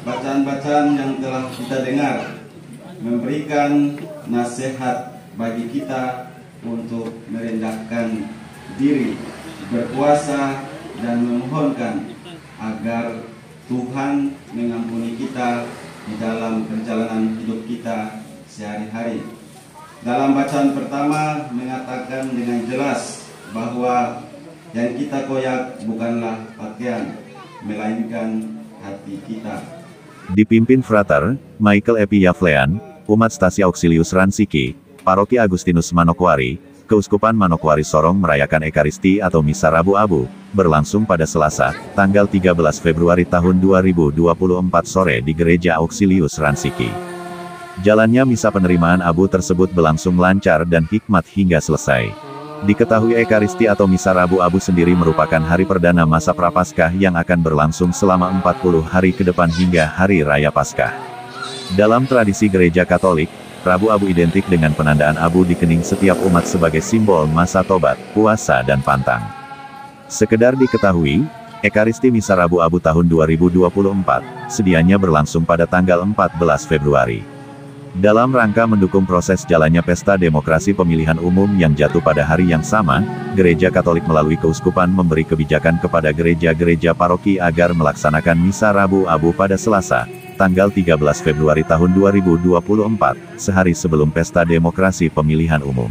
bacaan-bacaan yang telah kita dengar memberikan nasihat bagi kita untuk merendahkan diri, berpuasa, dan memohonkan agar Tuhan mengampuni kita di dalam perjalanan hidup kita sehari-hari. Dalam bacaan pertama mengatakan dengan jelas bahwa yang kita koyak bukanlah pakaian, melainkan hati kita. Dipimpin Frater Michael Epi Yaflean, Umat Stasi Auxilius Ransiki, Paroki Agustinus Manokwari, Keuskupan Manokwari Sorong merayakan Ekaristi atau Misa Rabu Abu, berlangsung pada Selasa, tanggal 13 Februari tahun 2024 sore di Gereja Auxilius Ransiki. Jalannya misa penerimaan abu tersebut berlangsung lancar dan hikmat hingga selesai. Diketahui Ekaristi atau Misa Rabu Abu sendiri merupakan hari perdana masa Prapaskah yang akan berlangsung selama 40 hari ke depan hingga Hari Raya Paskah. Dalam tradisi Gereja Katolik, Rabu Abu identik dengan penandaan abu di kening setiap umat sebagai simbol masa tobat, puasa dan pantang. Sekedar diketahui, Ekaristi Misa Rabu Abu tahun 2024, sedianya berlangsung pada tanggal 14 Februari. Dalam rangka mendukung proses jalannya pesta demokrasi pemilihan umum yang jatuh pada hari yang sama, Gereja Katolik melalui Keuskupan memberi kebijakan kepada gereja-gereja paroki agar melaksanakan Misa Rabu Abu pada Selasa, tanggal 13 Februari tahun 2024, sehari sebelum pesta demokrasi pemilihan umum.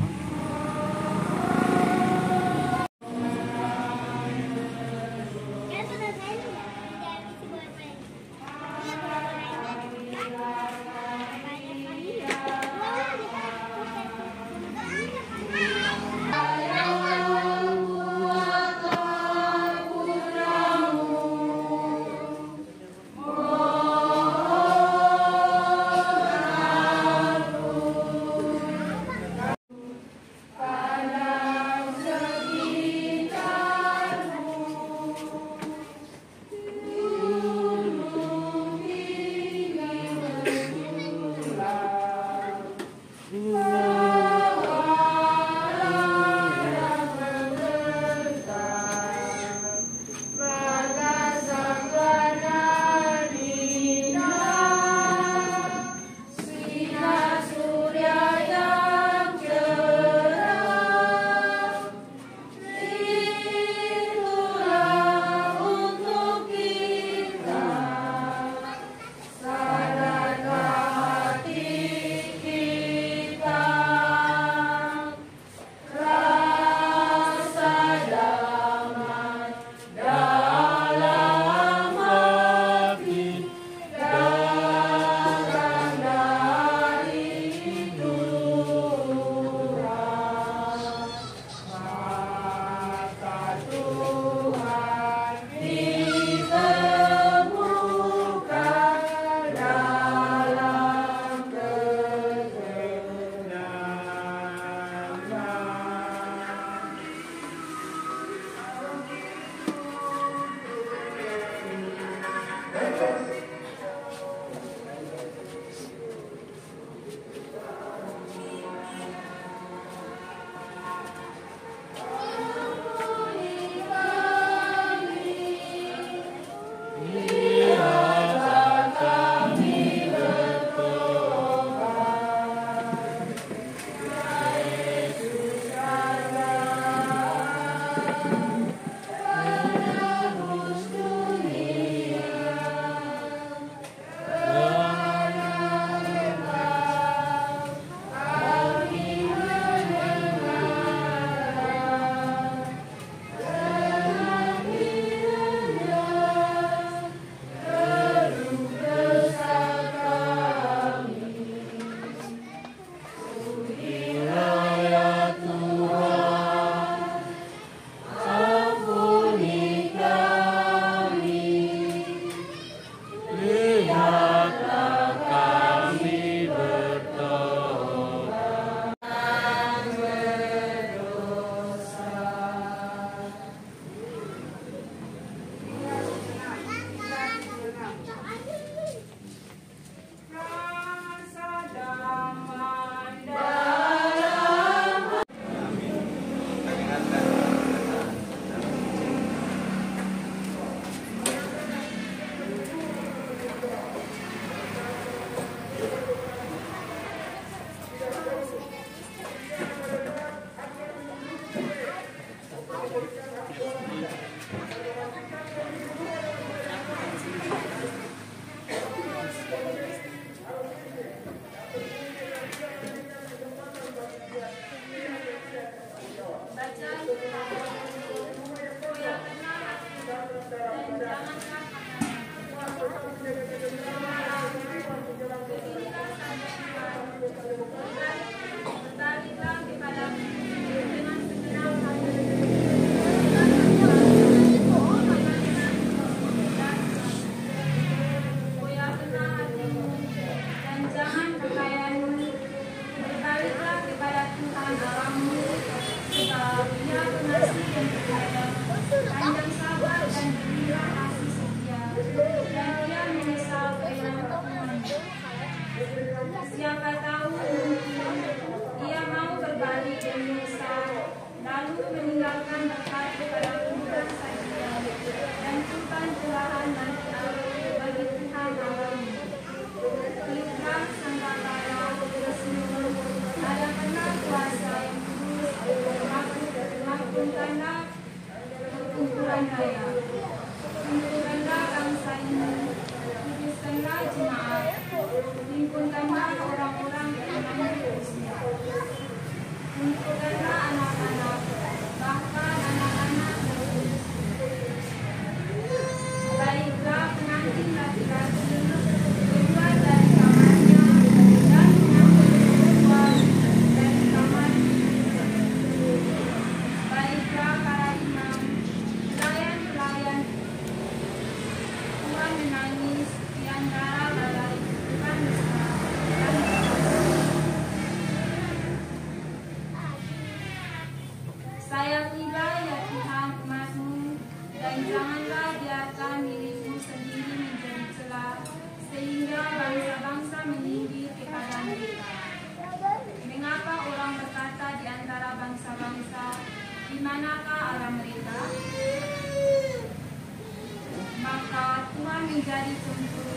menjadi cemburu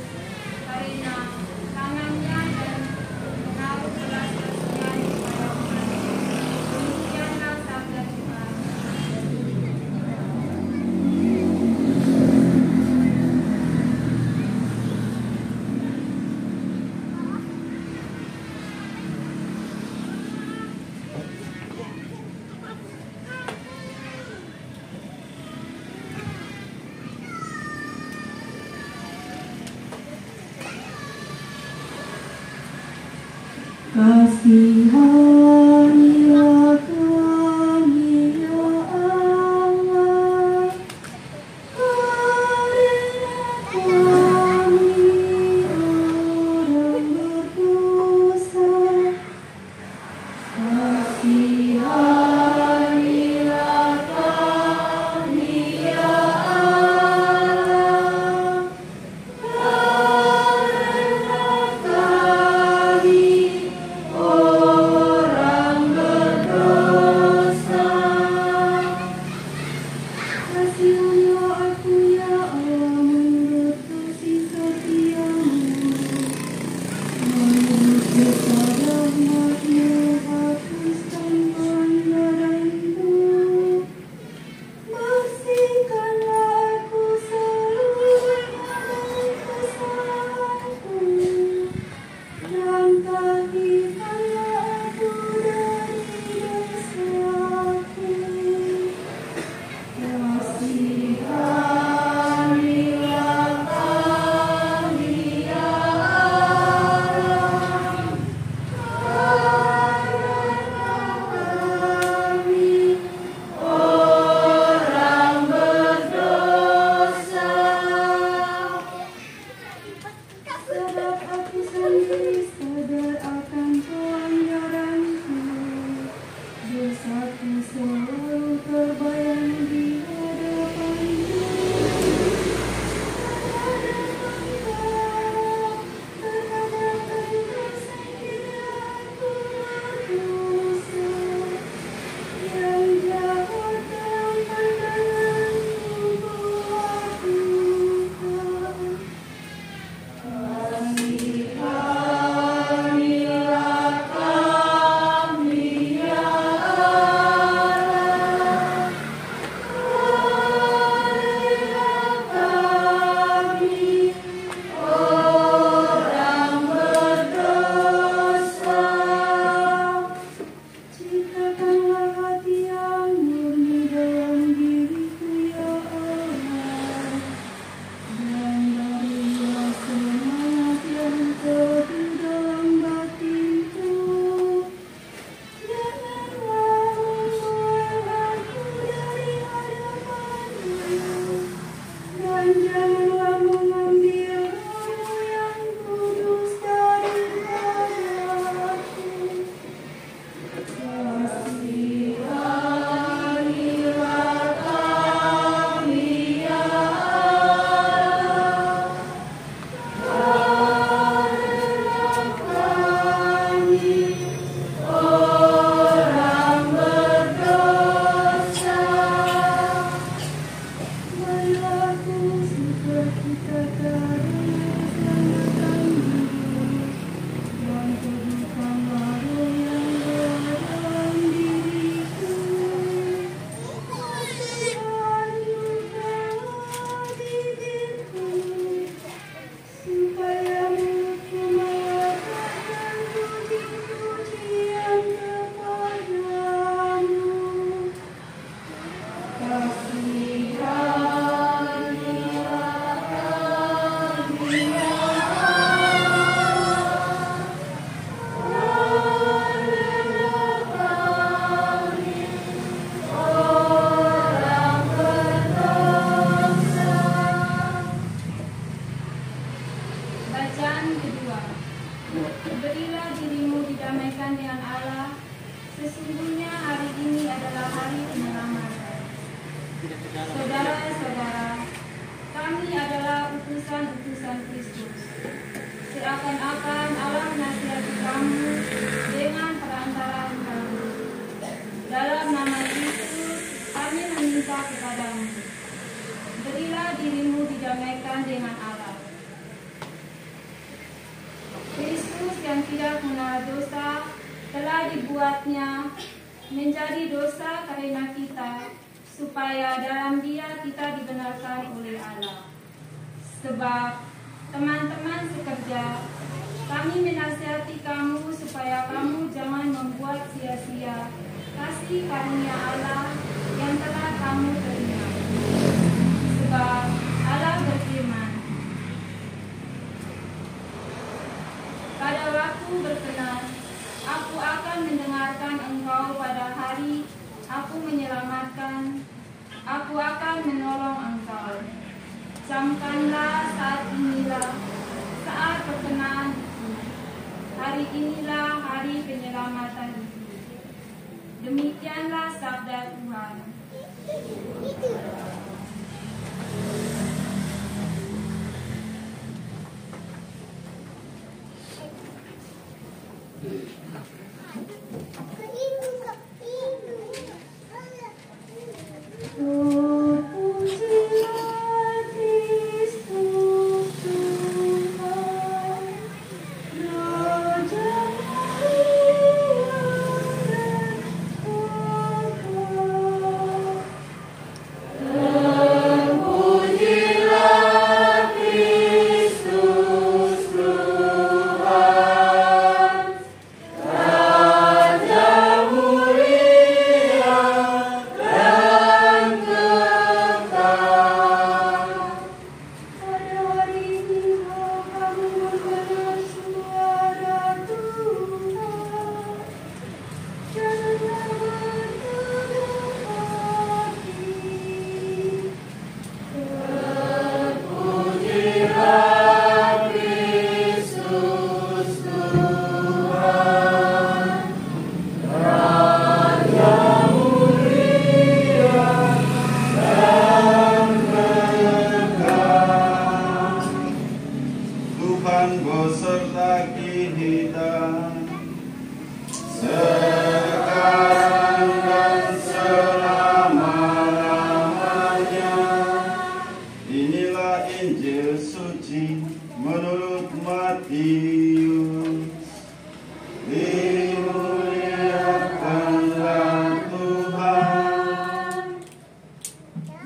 karena tangannya dan menaruh belas kasihan kepada umat. Demikianlah sabda Tuhan. Kasihanilah kami ya Allah, karena kami orang berdosa. Kasihanilah kami ya Allah, karena kami orang berdosa. Kasihilah aku ya Allah, menurut kasih setiamu, menurut besar rahmat-Mu, hapuskan pelanggaranku. Bersihkanlah aku seluruh kesalahanku, dan tahirkanlah aku dari dosaku. Kasihanilah kami ya Allah, karena kami orang berdosa. Sebab aku sendiri sadar akan pelanggaranku, dosaku selalu terbayang di hadapan-Mu. Terkadang Engkau sekiranya aku berdosa, yang jahat dalam pandangan-Mu buat duka. Kasihanilah kami ya Allah, karena kami orang berdosa. Ciptakanlah hati yang murni dalam diriku ya Allah, dan berilah semangat yang teguh dalam batinku. Janganlah membuang aku dari hadapan-Mu, dan janganlah mengambil Roh-Mu yang kudus daripadaku. Kasihanilah kami ya Allah, karena kami orang berdosa. Berlaku seperti kata selamatkan diri, dan teguhkanlah roh yang ada dalam diriku. Kasihan-Mu telah bibirku, supaya mulutku mengatakan puji-pujian kepadamu. Kasihanilah kami ya Allah, karena kami orang berdosa. Bacaan kedua. Berilah dirimu didamaikan dengan Allah. Sesungguhnya hari ini adalah hari penyelamatan. Saudara-saudara, kami adalah utusan-utusan Kristus. Seakan-akan Allah menasihati kamu dengan perantaraan kami. Dalam nama Kristus, kami meminta kepadamu, berilah dirimu didamaikan dengan Allah. dibuatnya menjadi dosa karena kita, supaya dalam Dia kita dibenarkan oleh Allah. Sebab teman-teman sekerja, kami menasihati kamu supaya kamu jangan membuat sia-sia kasih karunia Allah yang telah kamu terima. Sebab Allah berfirman, pada waktu berkenan, Aku akan mendengarkan engkau pada hari Aku menyelamatkan, Aku akan menolong engkau. Camkanlah saat inilah, saat perkenaan itu. Hari inilah hari penyelamatan itu. Demikianlah sabda Tuhan.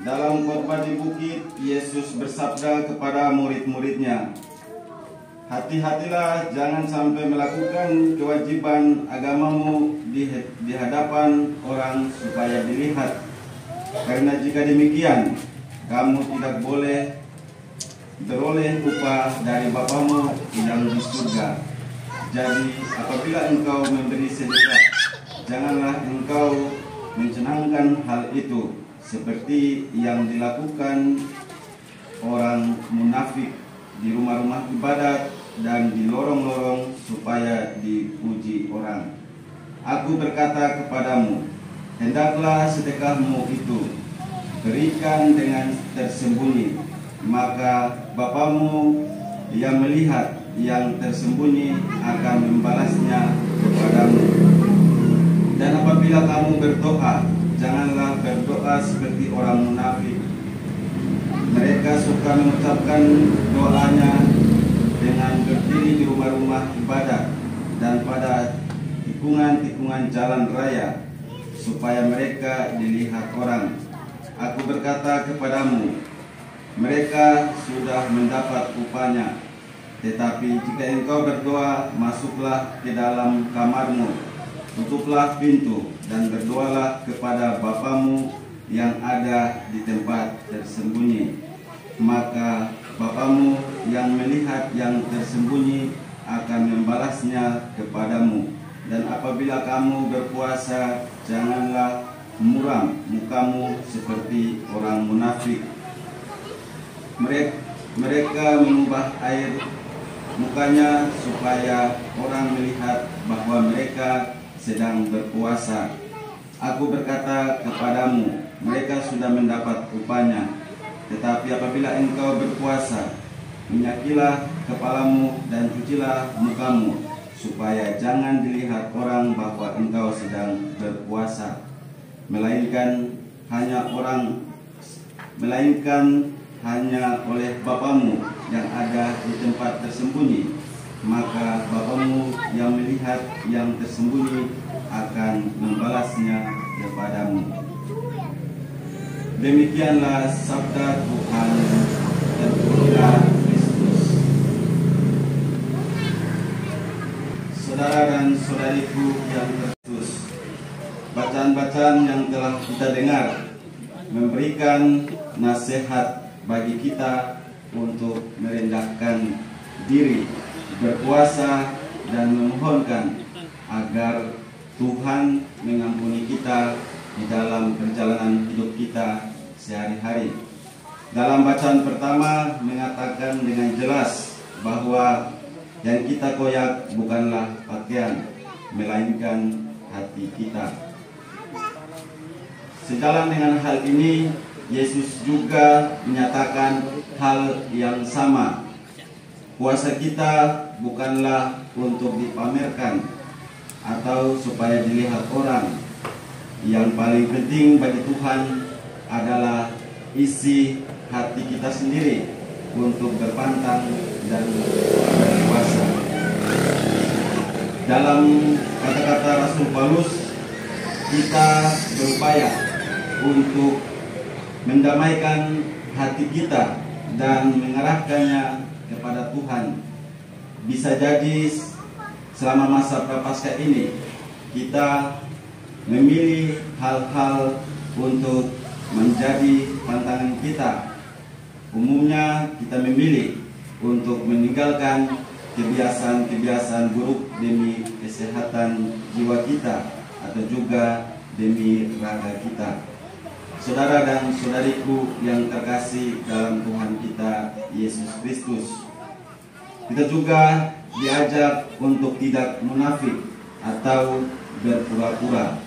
Dalam khotbah di bukit, Yesus bersabda kepada murid-muridnya, "Hati-hatilah jangan sampai melakukan kewajiban agamamu di hadapan orang supaya dilihat. Karena jika demikian, kamu tidak boleh beroleh upah dari Bapamu yang di surga. Jadi apabila engkau memberi sedekah, janganlah engkau mencenangkan hal itu seperti yang dilakukan orang munafik di rumah-rumah ibadat dan di lorong-lorong supaya dipuji orang. Aku berkata kepadamu, hendaklah sedekahmu itu berikan dengan tersembunyi, maka Bapamu yang melihat yang tersembunyi akan membalasnya kepadamu. Dan apabila kamu berdoa, janganlah berdoa seperti orang munafik. Mereka suka mengucapkan doanya dengan berdiri di rumah-rumah ibadat dan pada tikungan-tikungan jalan raya, supaya mereka dilihat orang. Aku berkata kepadamu, mereka sudah mendapat upahnya. Tetapi jika engkau berdoa, masuklah ke dalam kamarmu, tutuplah pintu, dan berdoalah kepada Bapamu yang ada di tempat tersembunyi. Maka Bapamu yang melihat yang tersembunyi akan membalasnya kepadamu. Dan apabila kamu berpuasa, janganlah muram mukamu seperti orang munafik. Mereka mengubah air mukanya supaya orang melihat bahwa mereka sedang berpuasa. Aku berkata kepadamu, mereka sudah mendapat upahnya. Tetapi apabila engkau berpuasa, minyakilah kepalamu dan cucilah mukamu, supaya jangan dilihat orang bahwa engkau sedang berpuasa, melainkan hanya oleh Bapamu yang ada di tempat tersembunyi. Maka Bapamu yang melihat yang tersembunyi akan membalasnya kepadamu. Demikianlah sabda Tuhan. Terpujilah Kristus. Saudara dan saudariku yang terkhusus, bacaan-bacaan yang telah kita dengar memberikan nasihat bagi kita untuk merendahkan diri, berpuasa, dan memohonkan agar Tuhan mengampuni kita di dalam perjalanan hidup kita sehari-hari. Dalam bacaan pertama mengatakan dengan jelas bahwa yang kita koyak bukanlah pakaian, melainkan hati kita. Sejalan dengan hal ini, Yesus juga menyatakan hal yang sama. Puasa kita bukanlah untuk dipamerkan atau supaya dilihat orang. Yang paling penting bagi Tuhan adalah isi hati kita sendiri untuk berpantang dan berpuasa. Dalam kata-kata Rasul Paulus, kita berupaya untuk mendamaikan hati kita dan mengarahkannya kepada Tuhan. Bisa jadi selama masa Prapaskah ini kita memilih hal-hal untuk menjadi pantangan kita. Umumnya kita memilih untuk meninggalkan kebiasaan-kebiasaan buruk demi kesehatan jiwa kita atau juga demi raga kita. Saudara dan saudariku yang terkasih dalam Tuhan kita Yesus Kristus, kita juga diajak untuk tidak munafik atau berpura-pura,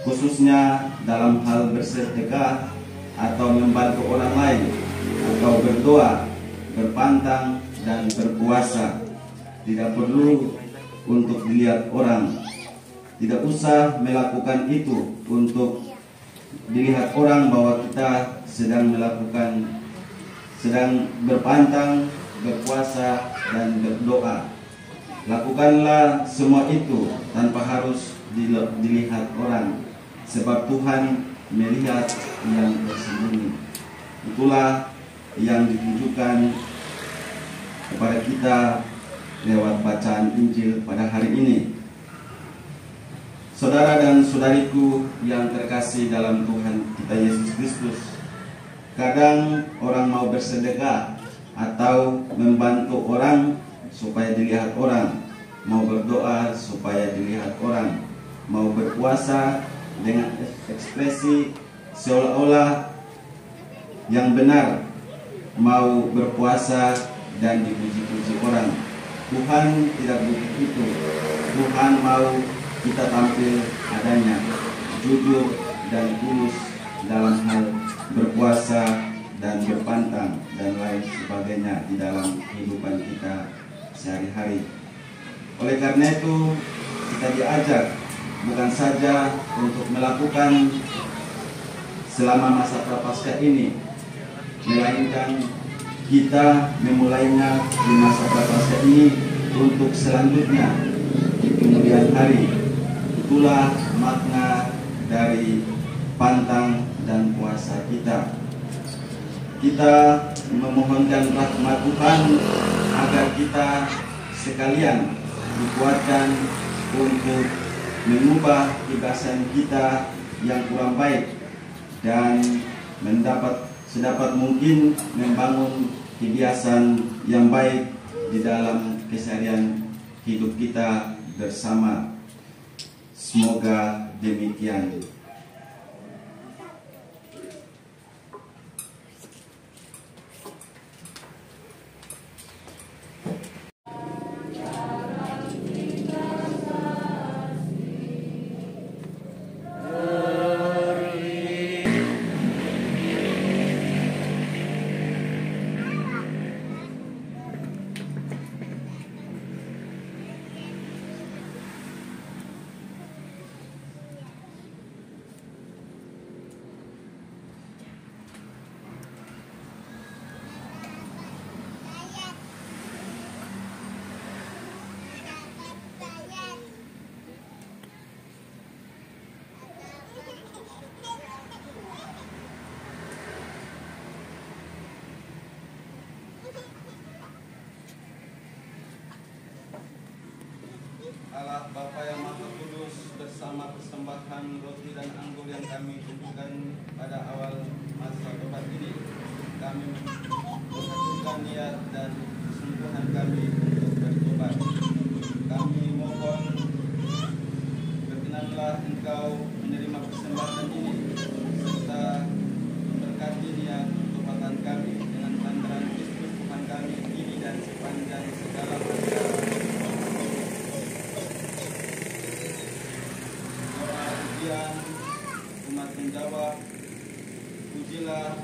khususnya dalam hal bersedekah atau membantu orang lain, atau berdoa, berpantang, dan berpuasa. Tidak perlu untuk dilihat orang. Tidak usah melakukan itu untuk dilihat orang bahwa kita sedang berpantang, berpuasa, dan berdoa. Lakukanlah semua itu tanpa harus dilihat orang, sebab Tuhan melihat yang tersembunyi. Itulah yang ditunjukkan kepada kita lewat bacaan Injil pada hari ini. Saudara dan saudariku yang terkasih dalam Tuhan kita Yesus Kristus, kadang orang mau bersedekah atau membantu orang supaya dilihat orang, mau berdoa supaya dilihat orang, mau berpuasa dengan ekspresi seolah-olah yang benar, mau berpuasa dan dipuji-puji orang. Tuhan tidak begitu. Tuhan mau kita tampil adanya, jujur dan tulus dalam hal berpuasa dan berpantang dan lain sebagainya di dalam kehidupan kita sehari-hari. Oleh karena itu, kita diajak bukan saja untuk melakukan selama masa Prapaskah ini, melainkan kita memulainya di masa Prapaskah ini untuk selanjutnya di kemudian hari. Itulah makna dari pantang dan puasa kita. Kita memohonkan rahmat Tuhan agar kita sekalian dikuatkan untuk mengubah kebiasaan kita yang kurang baik dan sedapat mungkin membangun kebiasaan yang baik di dalam keseharian hidup kita bersama. Semoga demikian. Allah Bapa yang Maha Kudus, bersama persembahan roti dan anggur yang kami tujukan pada awal masa tobat ini, kami menyatukan niat dan kesungguhan kami untuk bertobat. Kami mohon berkenanlah Engkau menerima persembahan ini serta memberkati niat pertobatan kami dengan pandangan Kristus Tuhan kami ini dan sepanjang segala masa. Kemudian umat menjawab, pujilah